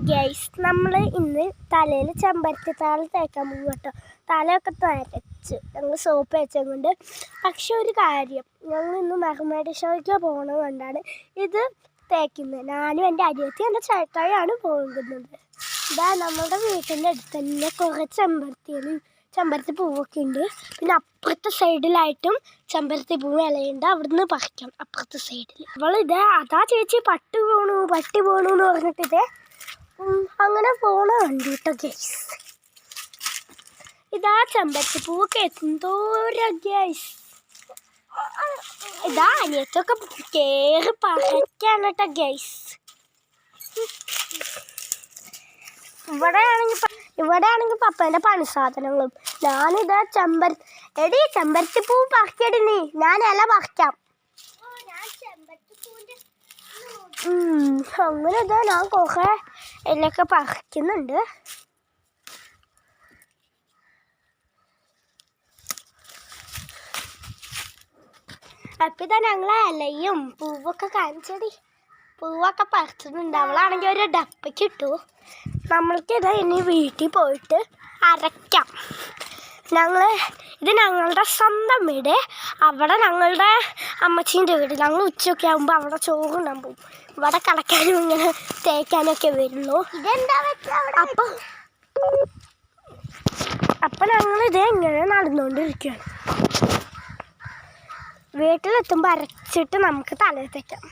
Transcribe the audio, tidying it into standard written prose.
Guys, നമ്മൾ ഇന്ന് തലയിൽ ചെമ്പരത്തിത്താള് തേക്കാൻ പോകും കേട്ടോ. തലയൊക്കെ നരച്ച് ഞങ്ങൾ സോപ്പ് വെച്ചുകൊണ്ട്. പക്ഷെ ഒരു കാര്യം, ഞങ്ങൾ ഇന്ന് മെർമേഡ് ഷോയ്ക്ക് പോകുന്നത് കൊണ്ടാണ് ഇത് തേക്കുന്നത്. ഞാനും എൻ്റെ അനിയത്തി എൻ്റെ ചേട്ടായാണ് പോകുന്നത്. ഇതാ നമ്മുടെ വീട്ടിൻ്റെ അടുത്ത് തന്നെ കുറേ ചെമ്പരത്തി പൂവൊക്കെ ഉണ്ട്. പിന്നെ അപ്പുറത്തെ സൈഡിലായിട്ടും ചെമ്പരത്തി പൂവ് ഇലയുണ്ട്, അവിടുന്ന് പറിക്കാം അപ്പുറത്തെ സൈഡിൽ. അവളിത് അതാ ചേച്ചി പട്ടി പോണു എന്ന് പറഞ്ഞിട്ടിത് അങ്ങനെ പോണ കണ്ടിട്ടോ ഗൈസ്. ഇതാ ചെമ്പരത്തി പൂവൊക്കെ എന്തോരം ഗൈസ്. ഇതാ അനിയത്തൊക്കെ കേറി പറിക്കാണ് കേട്ടോ ഗൈസ്. ഇവിടെയാണെങ്കിൽ പപ്പേൻ്റെ പണി സാധനങ്ങളും. ഞാനിതാ ചെമ്പരത്തി പൂ പറിക്കടി, ഞാൻ ഇല പറിക്കാം. അങ്ങനെ ഇതാ ഞാൻ കുറേ ഇലയൊക്കെ പറിക്കുന്നുണ്ട്. അപ്പം ഇതാ ഞങ്ങളെ ഇലയും പൂവൊക്കെ കാണിച്ചടി. പൂവൊക്കെ പറിച്ചിട്ടുണ്ട്. അവളാണെങ്കിൽ ഒരു ഡപ്പയ്ക്ക് ഇട്ടു. നമ്മൾക്കിത് ഇനി വീട്ടിൽ പോയിട്ട് അരയ്ക്കാം. ഇത് ഞങ്ങളുടെ സ്വന്തം വീട്. അവിടെ ഞങ്ങളുടെ അമ്മച്ചീൻ്റെ വീട്. ഞങ്ങൾ ഉച്ചയൊക്കെ ആകുമ്പോൾ അവിടെ ചോറുണ്ടാൻ പോകും. ഇവിടെ കളയ്ക്കാനും ഇങ്ങനെ തേക്കാനൊക്കെ വരുള്ളൂ. അപ്പം ഞങ്ങളിത് ഇങ്ങനെ നടന്നുകൊണ്ടിരിക്കുകയാണ്. വീട്ടിലെത്തുമ്പോൾ അരച്ചിട്ട് നമുക്ക് തലയിൽ തേക്കാം.